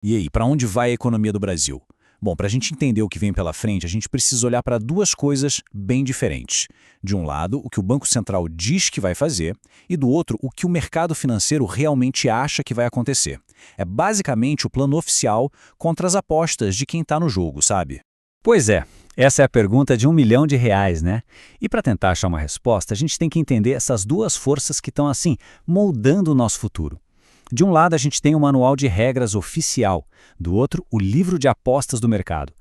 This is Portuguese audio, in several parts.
E aí, para onde vai a economia do Brasil? Bom, para a gente entender o que vem pela frente, a gente precisa olhar para duas coisas bem diferentes. De um lado, o que o Banco Central diz que vai fazer, e do outro, o que o mercado financeiro realmente acha que vai acontecer. É basicamente o plano oficial contra as apostas de quem está no jogo, sabe? Pois é, essa é a pergunta de R$ 1 milhão, né? E para tentar achar uma resposta, a gente tem que entender essas duas forças que estão assim, moldando o nosso futuro. De um lado, a gente tem o manual de regras oficial, do outro, o livro de apostas do mercado.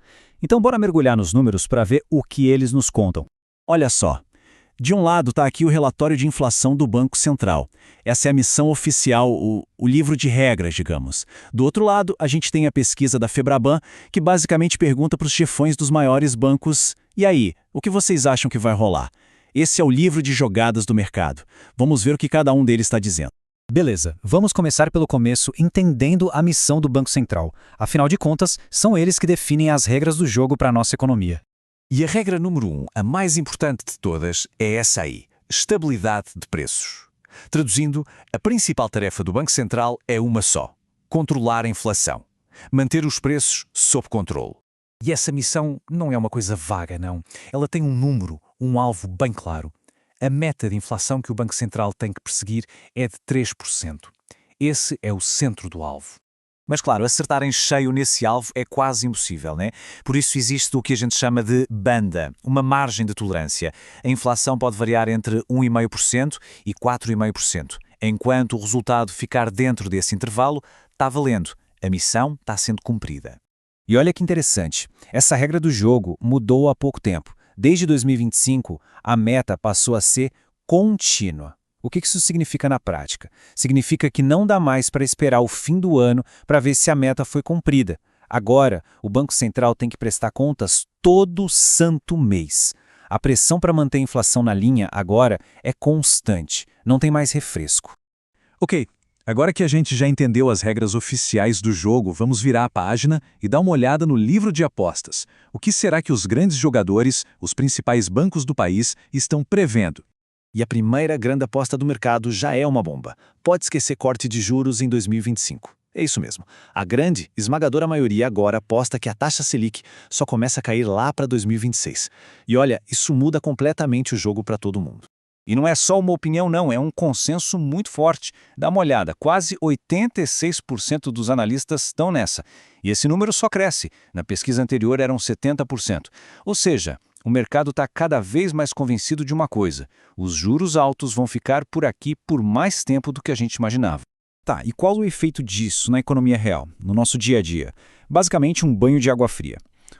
Então, bora mergulhar nos números para ver o que eles nos contam. Olha só. De um lado está aqui o relatório de inflação do Banco Central. Essa é a missão oficial, o livro de regras, digamos. Do outro lado, a gente tem a pesquisa da Febraban, que basicamente pergunta para os chefões dos maiores bancos: e aí, o que vocês acham que vai rolar? Esse é o livro de jogadas do mercado. Vamos ver o que cada um deles está dizendo. Beleza, vamos começar pelo começo entendendo a missão do Banco Central. Afinal de contas, são eles que definem as regras do jogo para a nossa economia. E a regra número 1, a mais importante de todas, é essa aí: estabilidade de preços. Traduzindo, a principal tarefa do Banco Central é uma só: controlar a inflação. Manter os preços sob controle. E essa missão não é uma coisa vaga, não. Ela tem um número, um alvo bem claro. A meta de inflação que o Banco Central tem que perseguir é de 3%. Esse é o centro do alvo. Mas claro, acertar em cheio nesse alvo é quase impossível, né? Por isso existe o que a gente chama de banda, uma margem de tolerância. A inflação pode variar entre 1,5% e 4,5%. Enquanto o resultado ficar dentro desse intervalo, está valendo. A missão está sendo cumprida. E olha que interessante, essa regra do jogo mudou há pouco tempo. Desde 2025, a meta passou a ser contínua. O que isso significa na prática? Significa que não dá mais para esperar o fim do ano para ver se a meta foi cumprida. Agora, o Banco Central tem que prestar contas todo santo mês. A pressão para manter a inflação na linha agora é constante, não tem mais refresco. Ok, agora que a gente já entendeu as regras oficiais do jogo, vamos virar a página e dar uma olhada no livro de apostas. O que será que os grandes jogadores, os principais bancos do país, estão prevendo? E a primeira grande aposta do mercado já é uma bomba. Pode esquecer corte de juros em 2025. É isso mesmo. A grande, esmagadora maioria agora aposta que a taxa Selic só começa a cair lá para 2026. E olha, isso muda completamente o jogo para todo mundo. E não é só uma opinião não, é um consenso muito forte. Dá uma olhada, quase 86% dos analistas estão nessa. E esse número só cresce. Na pesquisa anterior eram 70%. Ou seja, o mercado está cada vez mais convencido de uma coisa: os juros altos vão ficar por aqui por mais tempo do que a gente imaginava. Tá, e qual o efeito disso na economia real, no nosso dia a dia? Basicamente um banho de água fria.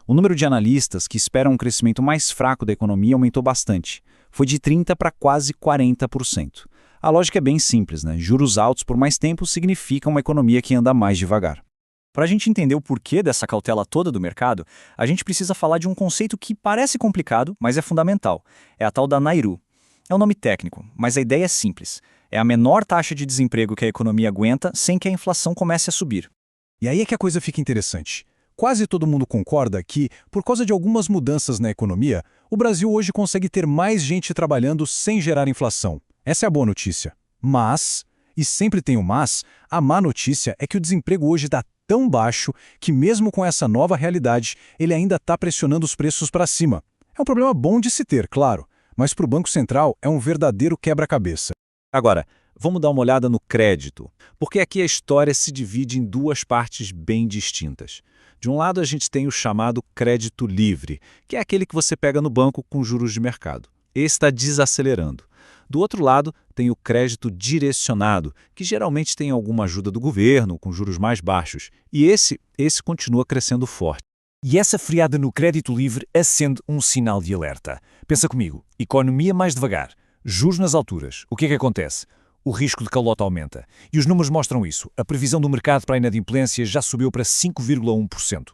O número de analistas que esperam um crescimento mais fraco da economia aumentou bastante. Foi de 30% para quase 40%. A lógica é bem simples, né? Juros altos por mais tempo significam uma economia que anda mais devagar. Para a gente entender o porquê dessa cautela toda do mercado, a gente precisa falar de um conceito que parece complicado, mas é fundamental. É a tal da Nairu. É um nome técnico, mas a ideia é simples. É a menor taxa de desemprego que a economia aguenta sem que a inflação comece a subir. E aí é que a coisa fica interessante. Quase todo mundo concorda que, por causa de algumas mudanças na economia, o Brasil hoje consegue ter mais gente trabalhando sem gerar inflação. Essa é a boa notícia. Mas, e sempre tem o mas, a má notícia é que o desemprego hoje está tão baixo que mesmo com essa nova realidade, ele ainda está pressionando os preços para cima. É um problema bom de se ter, claro, mas para o Banco Central é um verdadeiro quebra-cabeça. Agora, vamos dar uma olhada no crédito, porque aqui a história se divide em duas partes bem distintas. De um lado, a gente tem o chamado crédito livre, que é aquele que você pega no banco com juros de mercado. Esse está desacelerando. Do outro lado, tem o crédito direcionado, que geralmente tem alguma ajuda do governo, com juros mais baixos. E esse continua crescendo forte. E essa friada no crédito livre acende um sinal de alerta. Pensa comigo, economia mais devagar, juros nas alturas. O que é que acontece? O risco de calote aumenta. E os números mostram isso. A previsão do mercado para a inadimplência já subiu para 5,1%.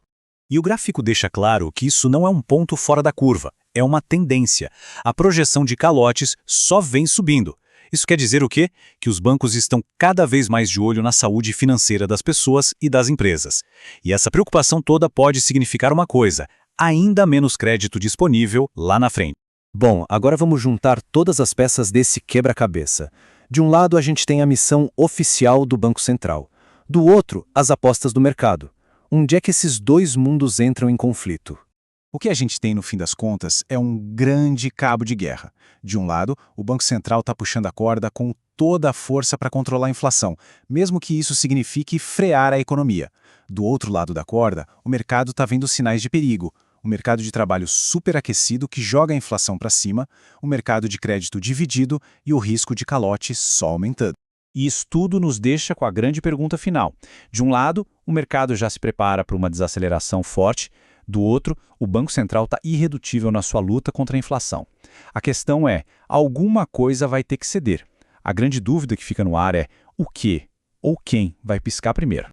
E o gráfico deixa claro que isso não é um ponto fora da curva, é uma tendência. A projeção de calotes só vem subindo. Isso quer dizer o quê? Que os bancos estão cada vez mais de olho na saúde financeira das pessoas e das empresas. E essa preocupação toda pode significar uma coisa: ainda menos crédito disponível lá na frente. Bom, agora vamos juntar todas as peças desse quebra-cabeça. De um lado, a gente tem a missão oficial do Banco Central. Do outro, as apostas do mercado. Onde é que esses dois mundos entram em conflito? O que a gente tem, no fim das contas, é um grande cabo de guerra. De um lado, o Banco Central está puxando a corda com toda a força para controlar a inflação, mesmo que isso signifique frear a economia. Do outro lado da corda, o mercado está vendo sinais de perigo. O mercado de trabalho superaquecido que joga a inflação para cima, o mercado de crédito dividido e o risco de calote só aumentando. E isso tudo nos deixa com a grande pergunta final. De um lado, o mercado já se prepara para uma desaceleração forte. Do outro, o Banco Central está irredutível na sua luta contra a inflação. A questão é, alguma coisa vai ter que ceder. A grande dúvida que fica no ar é o que ou quem vai piscar primeiro.